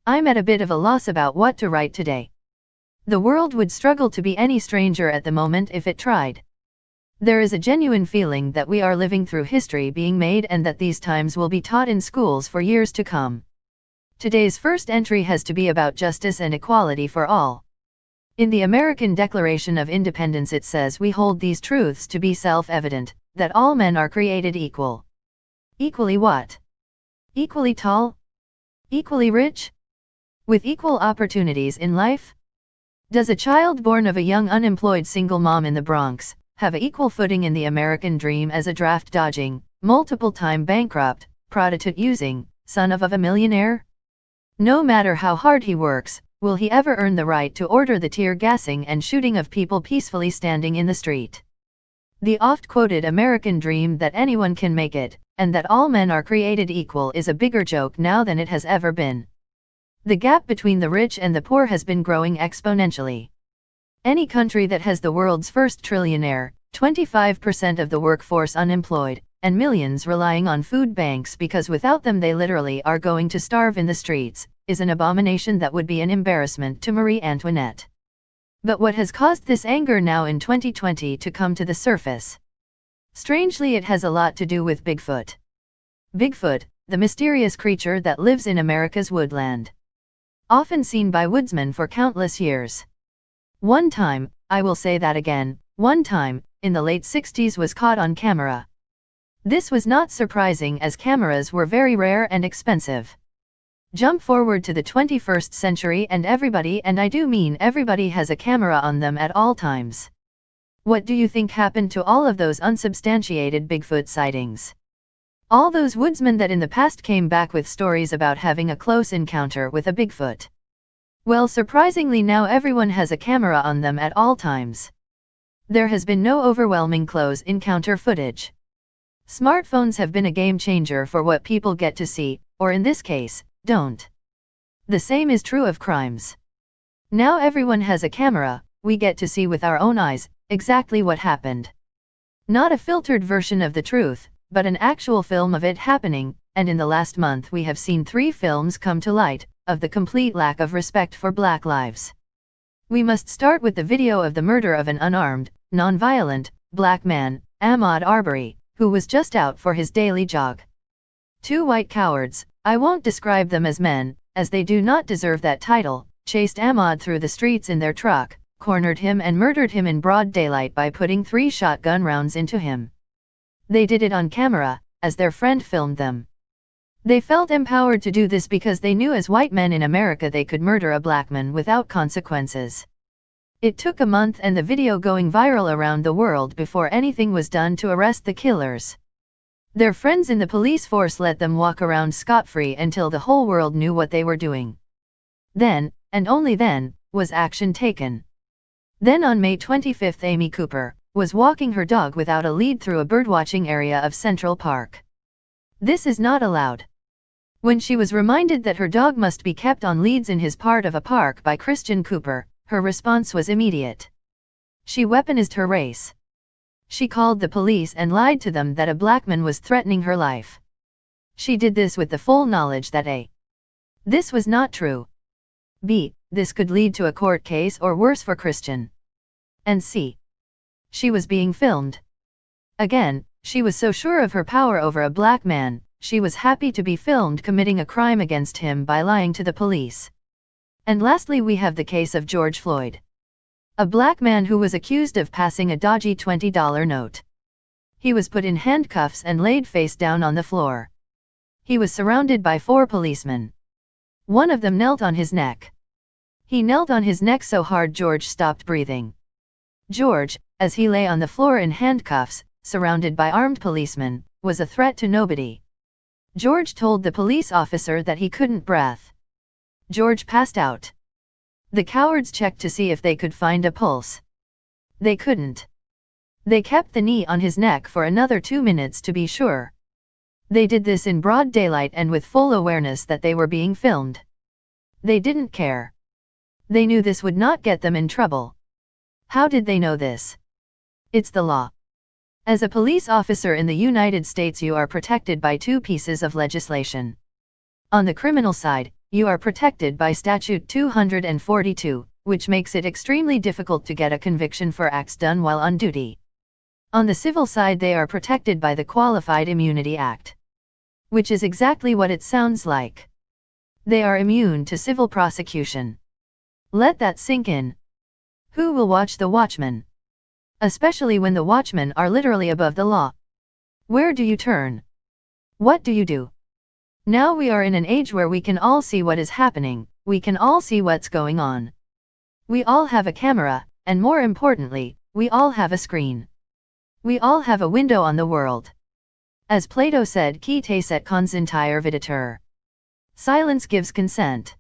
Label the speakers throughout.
Speaker 1: I'm at a bit of a loss about what to write today. The world would struggle to be any stranger at the moment if it tried. There is a genuine feeling that we are living through history being made and that these times will be taught in schools for years to come. Today's first entry has to be about justice and equality for all. In the American Declaration of Independence it says we hold these truths to be self-evident, that all men are created equal. Equally what? Equally tall? Equally rich? With equal opportunities in life? Does a child born of a young unemployed single mom in the Bronx have equal footing in the American dream as a draft-dodging, multiple-time bankrupt, prostitute-using son of a millionaire? No matter how hard he works, will he ever earn the right to order the tear-gassing and shooting of people peacefully standing in the street? The oft-quoted American dream that anyone can make it, and that all men are created equal is a bigger joke now than it has ever been. The gap between the rich and the poor has been growing exponentially. Any country that has the world's first trillionaire, 25% of the workforce unemployed, and millions relying on food banks because without them they literally are going to starve in the streets, is an abomination that would be an embarrassment to Marie Antoinette. But what has caused this anger now in 2020 to come to the surface? Strangely, it has a lot to do with Bigfoot. Bigfoot, the mysterious creature that lives in America's woodland. Often seen by woodsmen for countless years. One time, I will say that again, one time, in the late 60s was caught on camera. This was not surprising as cameras were very rare and expensive. Jump forward to the 21st century and everybody, and I do mean everybody, has a camera on them at all times. What do you think happened to all of those unsubstantiated Bigfoot sightings? All those woodsmen that in the past came back with stories about having a close encounter with a Bigfoot. Well, surprisingly now everyone has a camera on them at all times. There has been no overwhelming close encounter footage. Smartphones have been a game changer for what people get to see, or in this case, don't. The same is true of crimes. Now everyone has a camera, we get to see with our own eyes exactly what happened. Not a filtered version of the truth, but an actual film of it happening, and in the last month we have seen 3 films come to light, of the complete lack of respect for Black lives. We must start with the video of the murder of an unarmed, non-violent, Black man, Ahmaud Arbery, who was just out for his daily jog. 2 white cowards, I won't describe them as men, as they do not deserve that title, chased Ahmaud through the streets in their truck, cornered him and murdered him in broad daylight by putting 3 shotgun rounds into him. They did it on camera, as their friend filmed them. They felt empowered to do this because they knew as white men in America they could murder a black man without consequences. It took a month and the video going viral around the world before anything was done to arrest the killers. Their friends in the police force let them walk around scot-free until the whole world knew what they were doing. Then, and only then, was action taken. Then on May 25, Amy Cooper was walking her dog without a lead through a birdwatching area of Central Park. This is not allowed. When she was reminded that her dog must be kept on leads in his part of a park by Christian Cooper, her response was immediate. She weaponized her race. She called the police and lied to them that a black man was threatening her life. She did this with the full knowledge that A. This was not true. B. This could lead to a court case or worse for Christian. And C. She was being filmed. Again, she was so sure of her power over a black man, she was happy to be filmed committing a crime against him by lying to the police. And lastly we have the case of George Floyd. A black man who was accused of passing a dodgy $20 note. He was put in handcuffs and laid face down on the floor. He was surrounded by 4 policemen. One of them knelt on his neck. He knelt on his neck so hard George stopped breathing. George, as he lay on the floor in handcuffs, surrounded by armed policemen, was a threat to nobody. George told the police officer that he couldn't breathe. George passed out. The cowards checked to see if they could find a pulse. They couldn't. They kept the knee on his neck for another 2 minutes to be sure. They did this in broad daylight and with full awareness that they were being filmed. They didn't care. They knew this would not get them in trouble. How did they know this? It's the law. As a police officer in the United States you are protected by 2 pieces of legislation. On the criminal side, you are protected by Statute 242, which makes it extremely difficult to get a conviction for acts done while on duty. On the civil side, they are protected by the Qualified Immunity Act, which is exactly what it sounds like. They are immune to civil prosecution. Let that sink in. Who will watch the watchmen? Especially when the watchmen are literally above the law. Where do you turn? What do you do? Now we are in an age where we can all see what is happening, we can all see what's going on. We all have a camera, and more importantly, we all have a screen. We all have a window on the world. As Plato said, qui tacet consentire videtur. Silence gives consent.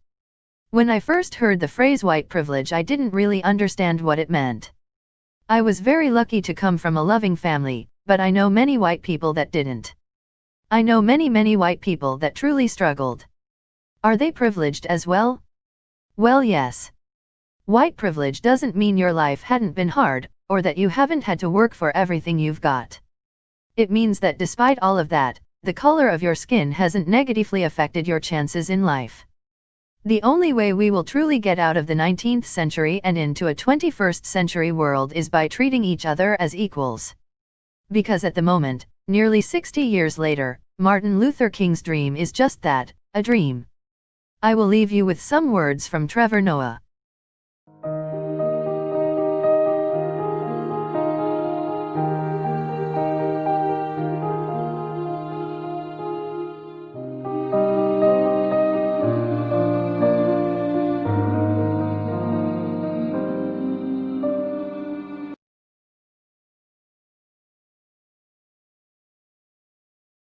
Speaker 1: When I first heard the phrase white privilege, I didn't really understand what it meant. I was very lucky to come from a loving family, but I know many white people that didn't. I know many white people that truly struggled. Are they privileged as well? Well, yes. White privilege doesn't mean your life hadn't been hard, or that you haven't had to work for everything you've got. It means that despite all of that, the color of your skin hasn't negatively affected your chances in life. The only way we will truly get out of the 19th century and into a 21st century world is by treating each other as equals. Because at the moment, nearly 60 years later, Martin Luther King's dream is just that, a dream. I will leave you with some words from Trevor Noah.